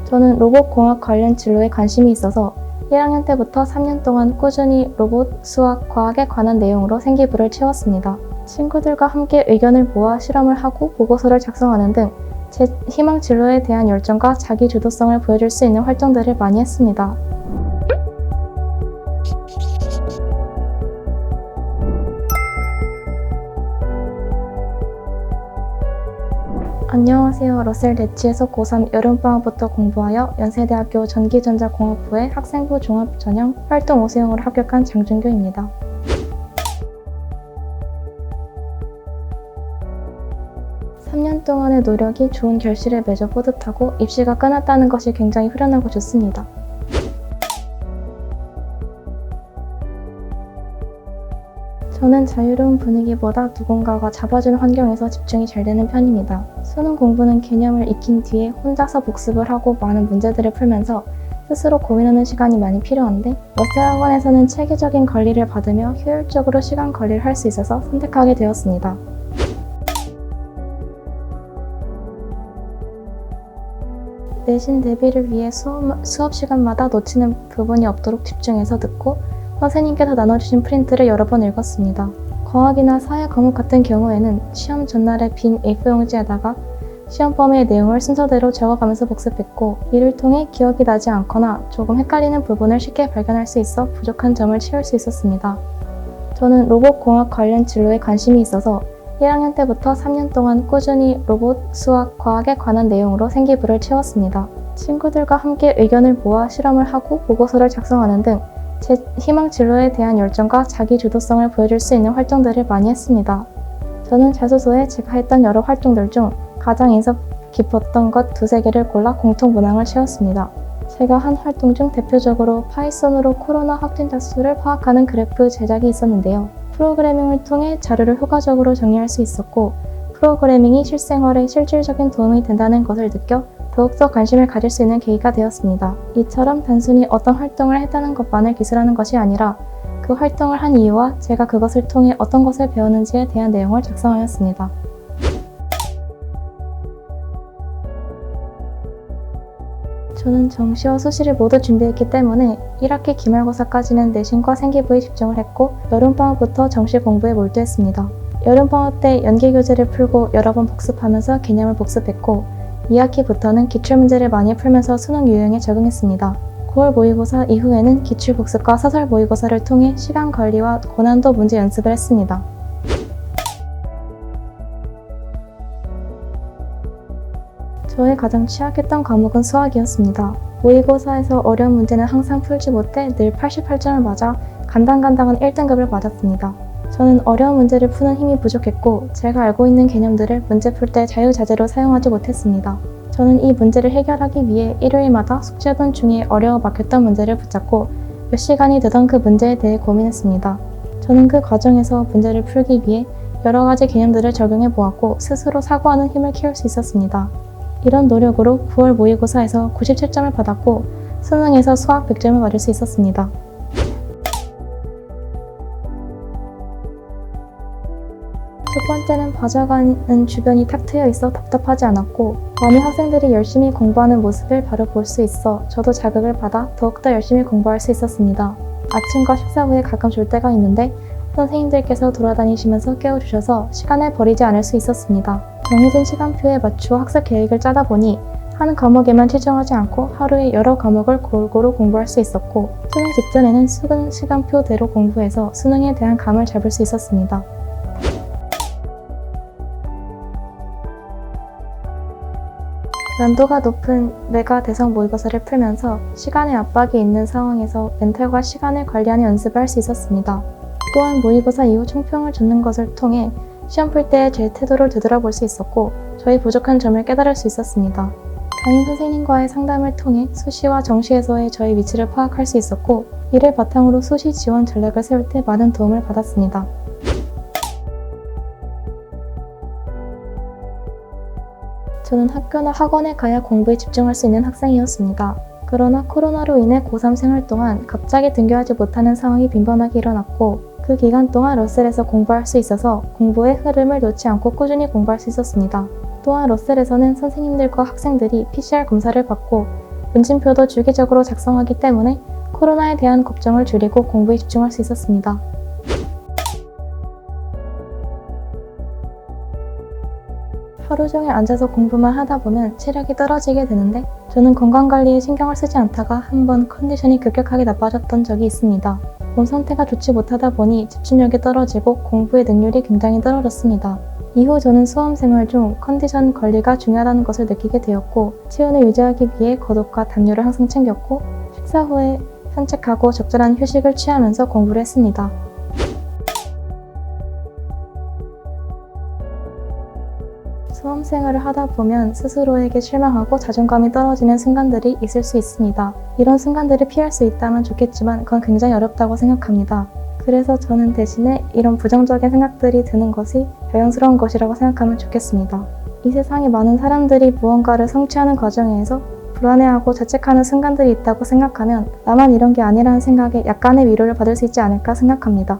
저는 로봇공학 관련 진로에 관심이 있어서 1학년 때부터 3년 동안 꾸준히 로봇, 수학, 과학에 관한 내용으로 생기부를 채웠습니다. 친구들과 함께 의견을 모아 실험을 하고 보고서를 작성하는 등 제 희망 진로에 대한 열정과 자기 주도성을 보여줄 수 있는 활동들을 많이 했습니다. 안녕하세요. 러셀 대치에서 고3 여름방학부터 공부하여 연세대학교 전기전자공학부의 학생부 종합전형 활동 5수형으로 합격한 장준규입니다. (3년) 동안의 노력이 좋은 결실을 맺어 뿌듯하고 입시가 끝났다는 것이 굉장히 후련하고 좋습니다. 저는 자유로운 분위기보다 누군가가 잡아주는 환경에서 집중이 잘 되는 편입니다. 수능 공부는 개념을 익힌 뒤에 혼자서 복습을 하고 많은 문제들을 풀면서 스스로 고민하는 시간이 많이 필요한데 러셀 학원에서는 체계적인 관리를 받으며 효율적으로 시간 관리를 할 수 있어서 선택하게 되었습니다. 내신 대비를 위해 수업 시간마다 놓치는 부분이 없도록 집중해서 듣고 선생님께서 나눠주신 프린트를 여러 번 읽었습니다. 과학이나 사회 과목 같은 경우에는 시험 전날에 빈 A4용지에다가 시험 범위의 내용을 순서대로 적어가면서 복습했고 이를 통해 기억이 나지 않거나 조금 헷갈리는 부분을 쉽게 발견할 수 있어 부족한 점을 채울 수 있었습니다. 저는 로봇공학 관련 진로에 관심이 있어서 1학년 때부터 3년 동안 꾸준히 로봇, 수학, 과학에 관한 내용으로 생기부를 채웠습니다. 친구들과 함께 의견을 모아 실험을 하고 보고서를 작성하는 등 제 희망 진로에 대한 열정과 자기 주도성을 보여줄 수 있는 활동들을 많이 했습니다. 저는 자소서에 제가 했던 여러 활동들 중 가장 인상 깊었던 것 2-3개를 골라 공통 문항을 채웠습니다. 제가 한 활동 중 대표적으로 파이썬으로 코로나 확진자 수를 파악하는 그래프 제작이 있었는데요. 프로그래밍을 통해 자료를 효과적으로 정리할 수 있었고 프로그래밍이 실생활에 실질적인 도움이 된다는 것을 느껴 더욱더 관심을 가질 수 있는 계기가 되었습니다. 이처럼 단순히 어떤 활동을 했다는 것만을 기술하는 것이 아니라 그 활동을 한 이유와 제가 그것을 통해 어떤 것을 배웠는지에 대한 내용을 작성하였습니다. 저는 정시와 수시를 모두 준비했기 때문에 1학기 기말고사까지는 내신과 생기부에 집중을 했고 여름방학부터 정시 공부에 몰두했습니다. 여름방학 때 연계교재를 풀고 여러 번 복습하면서 개념을 복습했고 2학기부터는 기출문제를 많이 풀면서 수능 유형에 적응했습니다. 9월 모의고사 이후에는 기출복습과 사설 모의고사를 통해 시간 관리와 고난도 문제 연습을 했습니다. 저의 가장 취약했던 과목은 수학이었습니다. 모의고사에서 어려운 문제는 항상 풀지 못해 늘 88점을 맞아 간당간당한 1등급을 맞았습니다. 저는 어려운 문제를 푸는 힘이 부족했고 제가 알고 있는 개념들을 문제 풀 때 자유자재로 사용하지 못했습니다. 저는 이 문제를 해결하기 위해 일요일마다 숙제하던 중에 어려워 막혔던 문제를 붙잡고 몇 시간이 되던 그 문제에 대해 고민했습니다. 저는 그 과정에서 문제를 풀기 위해 여러 가지 개념들을 적용해 보았고 스스로 사고하는 힘을 키울 수 있었습니다. 이런 노력으로 9월 모의고사에서 97점을 받았고 수능에서 수학 100점을 맞을 수 있었습니다. 첫 번째는 봐져가는 주변이 탁 트여 있어 답답하지 않았고 많은 학생들이 열심히 공부하는 모습을 바로 볼 수 있어 저도 자극을 받아 더욱더 열심히 공부할 수 있었습니다. 아침과 식사 후에 가끔 졸 때가 있는데 선생님들께서 돌아다니시면서 깨워주셔서 시간을 버리지 않을 수 있었습니다. 정해진 시간표에 맞추어 학습 계획을 짜다 보니 한 과목에만 치중하지 않고 하루에 여러 과목을 골고루 공부할 수 있었고 수능 직전에는 수능 시간표대로 공부해서 수능에 대한 감을 잡을 수 있었습니다. 난도가 높은 메가 대성 모의고사를 풀면서 시간의 압박이 있는 상황에서 멘탈과 시간을 관리하는 연습을 할 수 있었습니다. 또한 모의고사 이후 총평을 듣는 것을 통해 시험 풀 때의 제 태도를 되돌아볼 수 있었고 저희 부족한 점을 깨달을 수 있었습니다. 담임 선생님과의 상담을 통해 수시와 정시에서의 저의 위치를 파악할 수 있었고 이를 바탕으로 수시 지원 전략을 세울 때 많은 도움을 받았습니다. 저는 학교나 학원에 가야 공부에 집중할 수 있는 학생이었습니다. 그러나 코로나로 인해 고3 생활 동안 갑자기 등교하지 못하는 상황이 빈번하게 일어났고 그 기간 동안 러셀에서 공부할 수 있어서 공부의 흐름을 놓지 않고 꾸준히 공부할 수 있었습니다. 또한 러셀에서는 선생님들과 학생들이 PCR 검사를 받고 문진표도 주기적으로 작성하기 때문에 코로나에 대한 걱정을 줄이고 공부에 집중할 수 있었습니다. 하루 종일 앉아서 공부만 하다 보면 체력이 떨어지게 되는데 저는 건강관리에 신경을 쓰지 않다가 한번 컨디션이 급격하게 나빠졌던 적이 있습니다. 몸 상태가 좋지 못하다 보니 집중력이 떨어지고 공부의 능률이 굉장히 떨어졌습니다. 이후 저는 수험생활 중 컨디션 관리가 중요하다는 것을 느끼게 되었고 체온을 유지하기 위해 겉옷과 담요를 항상 챙겼고 식사 후에 산책하고 적절한 휴식을 취하면서 공부를 했습니다. 수험 생활을 하다 보면 스스로에게 실망하고 자존감이 떨어지는 순간들이 있을 수 있습니다. 이런 순간들을 피할 수 있다면 좋겠지만 그건 굉장히 어렵다고 생각합니다. 그래서 저는 대신에 이런 부정적인 생각들이 드는 것이 자연스러운 것이라고 생각하면 좋겠습니다. 이 세상에 많은 사람들이 무언가를 성취하는 과정에서 불안해하고 자책하는 순간들이 있다고 생각하면 나만 이런 게 아니라는 생각에 약간의 위로를 받을 수 있지 않을까 생각합니다.